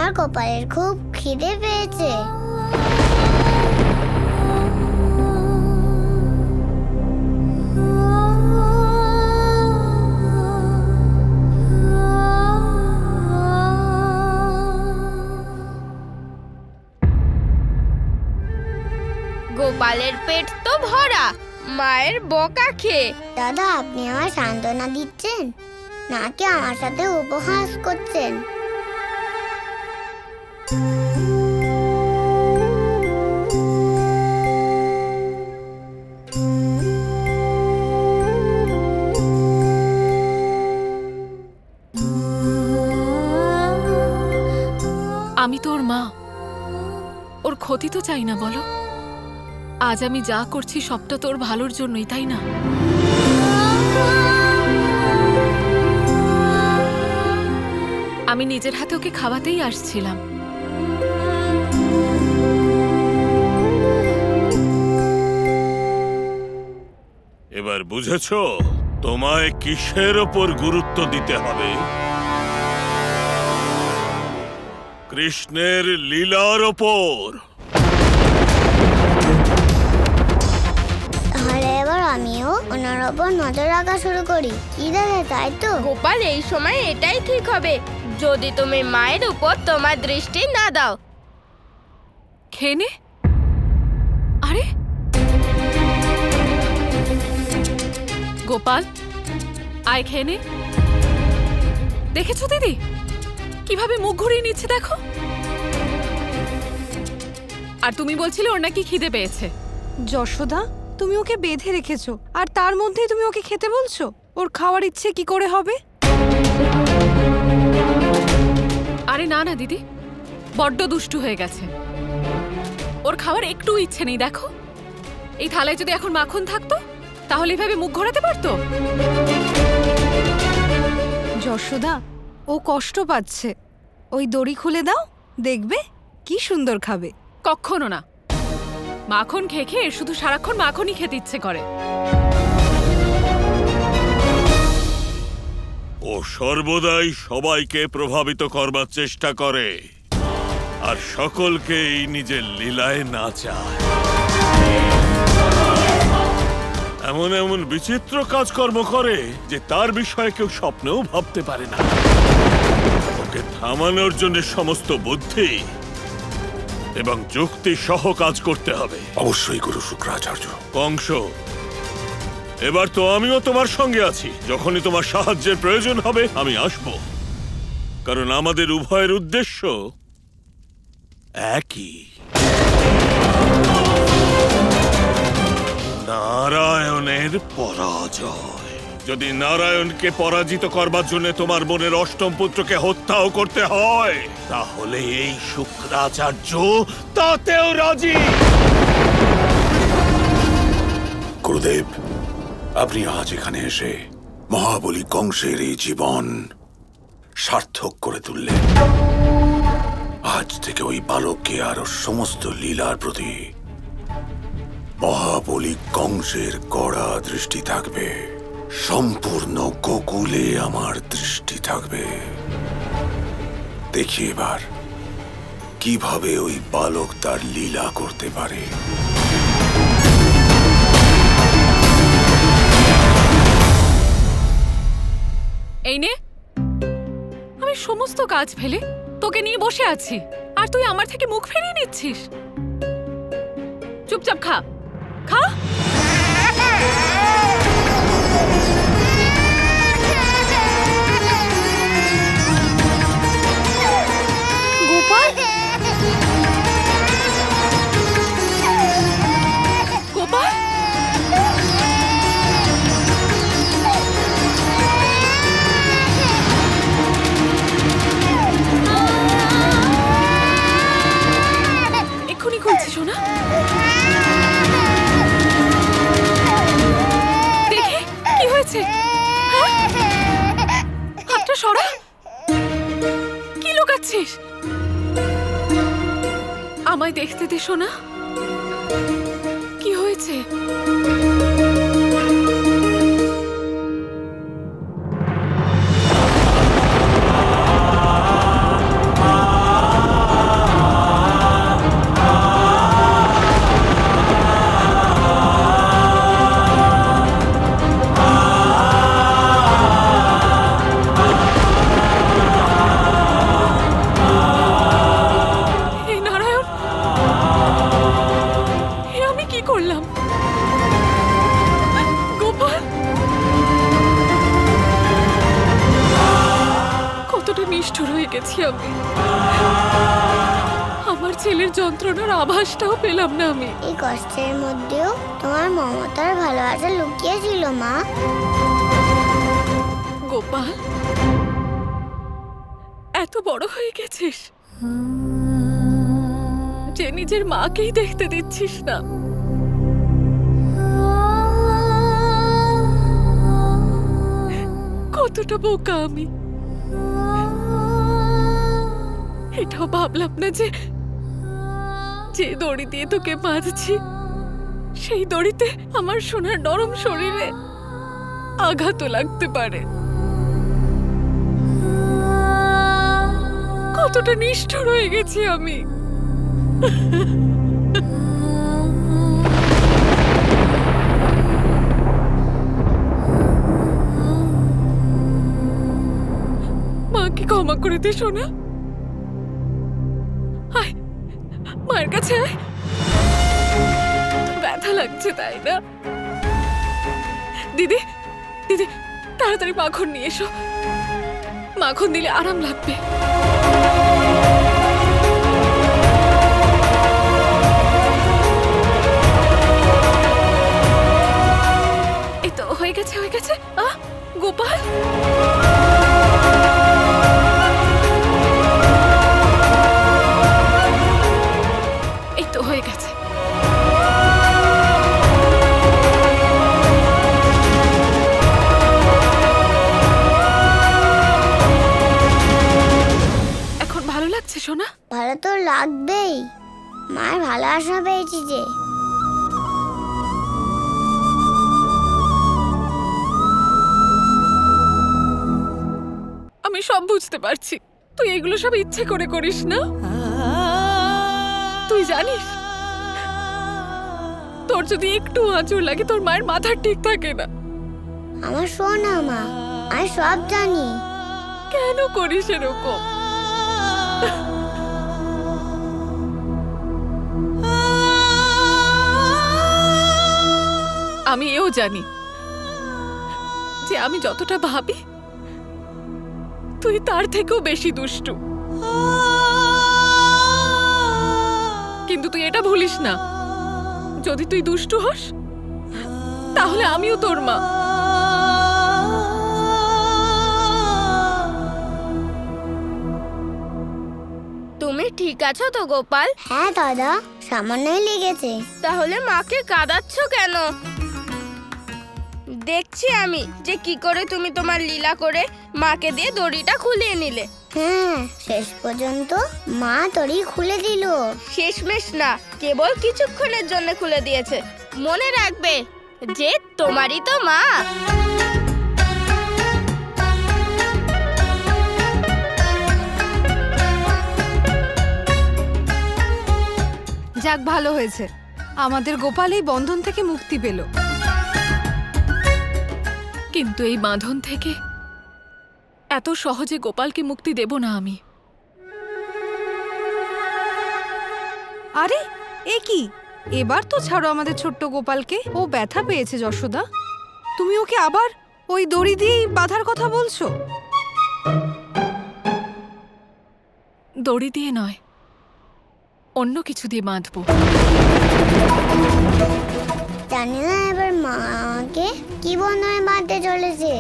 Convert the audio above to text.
আমার কপালের খুব খিদে পেয়েছে। গোপালের পেট তো ভরা, মায়ের বকা খেয়ে। দাদা, আপনি আমার সান্ত্বনা দিচ্ছেন নাকি আমার সাথে উপহাস করছেন? আমি তোর মা, ওর ক্ষতি তো চাই না বলো? আজ আমি যা করছি সবটা তোর ভালোর জন্যই, তাই না? আমি নিজের হাতে ওকে খাওয়াতেই আসছিলাম। এবার বুঝেছো তোমায় কিসের ওপর গুরুত্ব দিতে হবে? কৃষ্ণের লীলার ওপর। তাহলে এবার আমিও ওনার ওপর নজর রাখা শুরু করি, কি দাদা, তাই তো? গোপাল, এই সময় এটাই ঠিক হবে যদি তুমি মায়ের উপর তোমার দৃষ্টি না দাও। খেয়ে নে। আরে গোপাল, আয় খেয়ে নে। দেখেছো দিদি কিভাবে মুখ ঘুরিয়ে নিচ্ছে, দেখো। আর তুমি বলছিলে ওর নাকি খিদে পেয়েছে। যশোদা, তুমি ওকে বেঁধে রেখেছো আর তার মধ্যেই তুমি ওকে খেতে বলছো? ওর খাওয়ার ইচ্ছে কি করে হবে? আরে না না দিদি, বড্ড দুষ্টু হয়ে গেছে। ওর খাওয়ার একটু ইচ্ছে নেই, দেখো। এই থালায় যদি এখন মাখন থাকতো তাহলে এভাবে মুখ ঘোরাতে পারতো? যশোদা, ও কষ্ট পাচ্ছে, ওই দড়ি খুলে দাও, দেখবে কি সুন্দর খাবে। কখনো না, মাখন খেয়ে খেয়ে শুধু সারাক্ষণ মাখনই খেতে ইচ্ছে করে। ও সর্বদাই সবাইকে প্রভাবিত করবার চেষ্টা করে আর সকলকেই নিজের লীলায় নাচায়। এমন এমন বিচিত্র কাজকর্ম করে যে তার বিষয়ে কেউ স্বপ্নেও ভাবতে পারে না। ওকে থামানোর জন্য সমস্ত বুদ্ধি এবং যুক্তি সহ কাজ করতে হবে। অবশ্যই গুরু শুক্রাচার্য। কংস, এবার তো আমিও তোমার সঙ্গে আছি। যখনই তোমার সাহায্যের প্রয়োজন হবে আমি আসব, কারণ আমাদের উভয়ের উদ্দেশ্য একই। নারায়ণের পরাজয়। যদি নারায়ণকে পরাজিত করবার জন্য তোমার বোনের অষ্টম পুত্রকে হত্যাও করতে হয়, তাহলে এই শুক্রাচার্য তাতেও রাজি। গুরুদেব, আপনি আজ এখানে এসে মহাবলী কংসের এই জীবন সার্থক করে তুললেন। আজ থেকে ওই বালককে আর ওর সমস্ত লীলার প্রতি মহাবলী কংসের কড়া দৃষ্টি থাকবে। সম্পূর্ণ গোকুলে আমার দৃষ্টি থাকবে। দেখি এবার কিভাবে ওই বালক তার লীলা করতে পারে। এই নে, আমি সমস্ত কাজ ফেলে তোকে নিয়ে বসে আছি আর তুই আমার থেকে মুখ ফিরিয়ে নিচ্ছিস। চুপচাপ খা, খা। গোপাল, গোপাল, এক্ষুনি খুলছি শোনা। দেখি কি হয়েছে। হাতটা সরা। কি লুকাচ্ছিস? আমায় দেখতে দে সোনা, কি হয়েছে? নিষ্ঠুর হয়ে গেছি আমি। আমার ছেলের যন্ত্রণার আভাসটাও পেলাম না আমি। এই কষ্টের মধ্যেও তোমার মমতার ভালোবাসা লুকিয়ে ছিল মা। গোপাল, এত বড় হয়ে গেছিস যে নিজের মাকেই দেখতে দিচ্ছিস না। কতটা বোকা আমি! এটাও ভাবলাম না যে যে দড়ি দিয়ে তোকে বাঁধছি সেই দড়িতে আমার সোনার নরম শরীরে আঘাতও লাগতে পারে। কতটা নিষ্ঠুর হয়ে গেছি আমি! মাকে ক্ষমা করে দে সোনা। আয়, মায়ের কাছে আয়। ব্যথা লাগছে তাই না? দিদি, দিদি, তাড়াতাড়ি মাখন নিয়ে এসো। মাখন দিলে আরাম লাগবে। এই তো হয়ে গেছে, হয়ে গেছে। গোপাল, এই তো হয়ে গেছে। এখন ভালো লাগছে সোনা? ভালো তো লাগবেই, মায়ের ভালোবাসা পেয়েছি যে। আমি সব বুঝতে পারছি, তুই এগুলো সব ইচ্ছে করে করিস না। তুই জানিস তোর যদি একটু আঁচড় লাগে তোর মায়ের মাথা ঠিক থাকে না। আমার সোনা মা, আমি সব জানি। কেন করিস এরকম? আমি এও জানি যে আমি যতটা ভাবি তুই তার থেকেও বেশি দুষ্টু। কিন্তু তুই এটা ভুলিস না, যদি তুই দুষ্টু হস তাহলে আমিও তোর মা। তুমি ঠিক আছো তো গোপাল? হ্যাঁ দাদা, সামান্যই লেগেছে। তাহলে মাকে কাঁদাচ্ছ কেন? দেখছি আমি যে কি করে তুমি তোমার লীলা করে মাকে দিয়ে দড়িটা খুলিয়ে নিলে। হ্যাঁ, শেষ পর্যন্ত মা দড়ি খুলে দিল। শেষমেশ না, কেবল কিছুক্ষণের জন্য খুলে দিয়েছে। মনে রাখবে যে তোমারই তো মা। যাক, ভালো হয়েছে, আমাদের গোপাল এই বন্ধন থেকে মুক্তি পেল। কিন্তু এই বাঁধন থেকে এত সহজে গোপালকে মুক্তি দেব না আমি। আরে এ কি, এবার তো ছাড়ো আমাদের ছোট্ট গোপালকে। ও ব্যথা পেয়েছে যশোদা, তুমি ওকে আবার ওই দড়ি দিয়েই বাঁধার কথা বলছো? দড়ি দিয়ে নয়, অন্য কিছু দিয়ে বাঁধবো। জানি না এবার মাকে কি বন্ধনে বাঁধতে চলেছে।